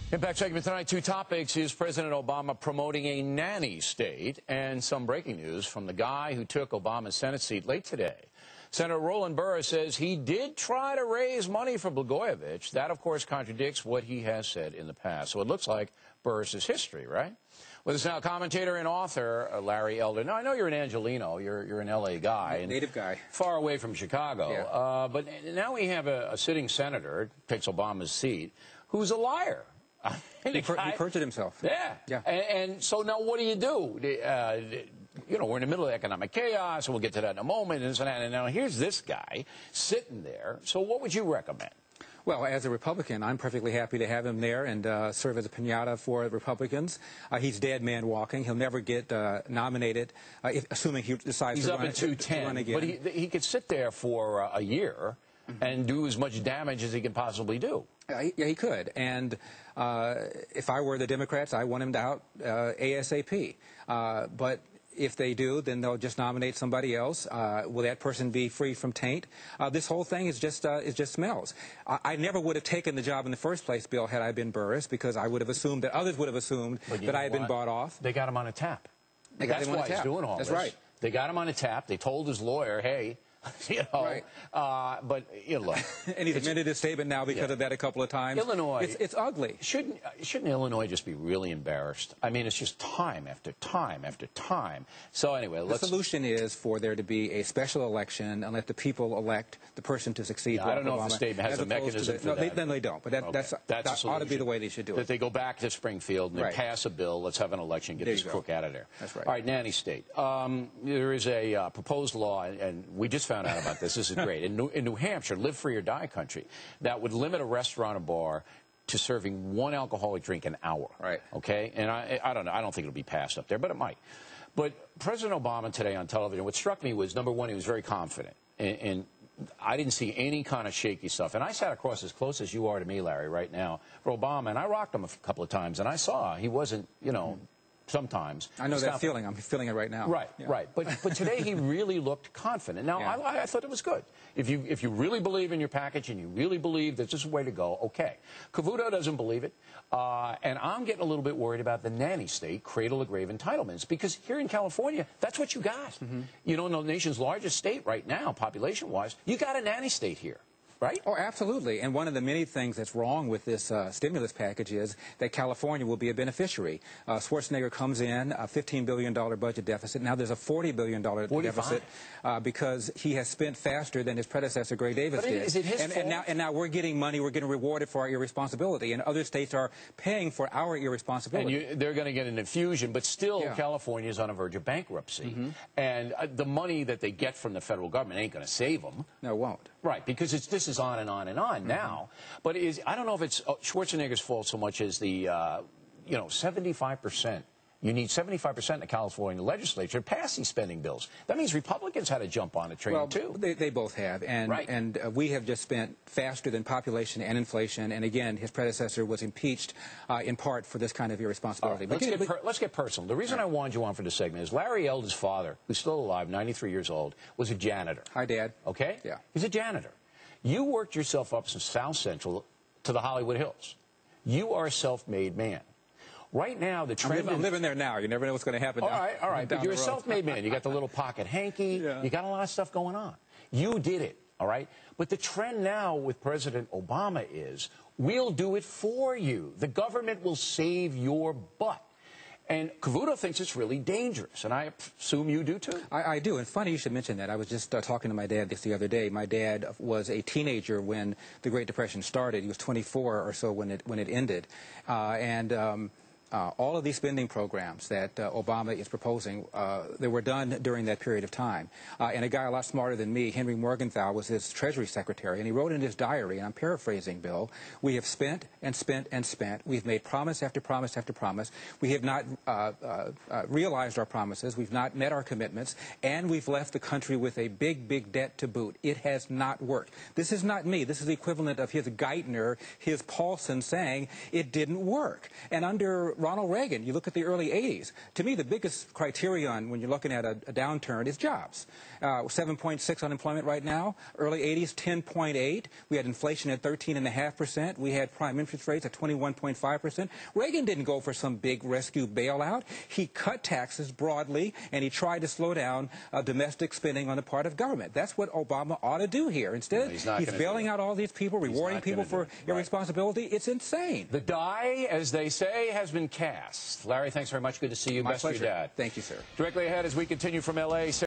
Impact segment tonight, two topics. Is President Obama promoting a nanny state? And some breaking news from the guy who took Obama's Senate seat late today. Senator Roland Burris says he did try to raise money for Blagojevich. That, of course, contradicts what he has said in the past. So it looks like Burris's history, right? With us now, commentator and author Larry Elder. Now, I know you're an Angelino. You're an L.A. guy. Native guy. Far away from Chicago. Yeah. But now we have a sitting senator, takes Obama's seat, who's a liar. He perjured himself. Yeah. And so now what do? You know, we're in the middle of economic chaos, and we'll get to that in a moment. And now here's this guy sitting there. So what would you recommend? Well, as a Republican, I'm perfectly happy to have him there and serve as a piñata for Republicans. He's dead man walking. He'll never get nominated, assuming he decides to run again. He's up at 210, but he could sit there for a year and do as much damage as he can possibly do. Yeah, he could. And if I were the Democrats, I want him out ASAP. But if they do, then they'll just nominate somebody else. Will that person be free from taint? This whole thing is just smells. I never would have taken the job in the first place, Bill, had I been Burris, because I would have assumed that others would have assumed that I had been bought off. They got him on a tap. That's why he's doing all this. That's right. They got him on a tap. They told his lawyer, hey, you know, right. But you know, look, and he's amended his statement now because of that a couple of times. Illinois, it's ugly. Shouldn't Illinois just be really embarrassed? I mean, it's just time after time after time. So anyway, the solution is for there to be a special election and let the people elect the person to succeed. Yeah, I don't know if the statement has a mechanism for that. Then they don't. But that ought to be the way they should do it. That they go back to Springfield and they pass a bill. Let's have an election. Get this crook out of there. That's right. All right, nanny state. There is a proposed law, and we just found out about this. This is great. In New Hampshire, live free or die country, that would limit a restaurant or bar to serving one alcoholic drink an hour. Right. Okay? And I don't know. I don't think it'll be passed up there, but it might. But President Obama today on television, what struck me was, number one, he was very confident. And I didn't see any kind of shaky stuff. And I sat across as close as you are to me, Larry, right now, for Obama, and I rocked him a couple of times, and I saw he wasn't, you know, sometimes. I know that feeling. I'm feeling it right now. Right, right. But today he really looked confident. Now, I thought it was good. If you really believe in your package and you really believe that this is the way to go, okay. Cavuto doesn't believe it. And I'm getting a little bit worried about the nanny state, cradle-to-grave entitlements, because here in California, that's what you got. You know, in the nation's largest state right now, population-wise, you got a nanny state here. Right? Oh, absolutely. And one of the many things that's wrong with this stimulus package is that California will be a beneficiary. Schwarzenegger comes in, a $15 billion budget deficit. Now there's a $40 billion deficit because he has spent faster than his predecessor, Gray Davis, did. Is it his fault? And now we're getting money, we're getting rewarded for our irresponsibility, and other states are paying for our irresponsibility. And they're going to get an infusion, but still California is on the verge of bankruptcy. And the money that they get from the federal government ain't going to save them. No, it won't. Right, because this is on and on and on now. But I don't know if it's Schwarzenegger's fault so much as the, you know, 75%. You need 75% in the California legislature to pass these spending bills. That means Republicans had to jump on the train, too. They both have. And we have just spent faster than population and inflation. And, again, his predecessor was impeached in part for this kind of irresponsibility. Let's get personal. The reason I wanted you on for this segment is Larry Elder's father, who's still alive, 93 years old, was a janitor. Hi, Dad. Okay? Yeah. He's a janitor. You worked yourself up from South Central to the Hollywood Hills. You are a self-made man. Right now, the trend... I'm living there now. You never know what's going to happen. All right. But you're a self-made man. You got the little pocket hanky. You got a lot of stuff going on. You did it, all right? But the trend now with President Obama is, we'll do it for you. The government will save your butt. And Cavuto thinks it's really dangerous, and I assume you do, too. I do, and funny you should mention that. I was just talking to my dad the other day. My dad was a teenager when the Great Depression started. He was 24 or so when it ended. All of these spending programs that Obama is proposing, they were done during that period of time. And a guy a lot smarter than me, Henry Morgenthau, was his Treasury Secretary, and he wrote in his diary, and I'm paraphrasing, Bill, we have spent and spent and spent. We've made promise after promise after promise. We have not realized our promises. We've not met our commitments, and we've left the country with a big, big debt to boot. It has not worked. This is not me. This is the equivalent of his Geithner, his Paulson saying it didn't work. And under Ronald Reagan. You look at the early 80s. To me, the biggest criterion when you're looking at a downturn is jobs. 7.6 unemployment right now. Early 80s, 10.8. We had inflation at 13.5%. We had prime interest rates at 21.5%. Reagan didn't go for some big rescue bailout. He cut taxes broadly, and he tried to slow down domestic spending on the part of government. That's what Obama ought to do here. Instead, he's bailing out all these people, rewarding people for irresponsibility. It's insane. The die, as they say, has been cast. Larry, thanks very much. Good to see you. My Best for your pleasure. dad. Thank you, sir. Directly ahead as we continue from L.A.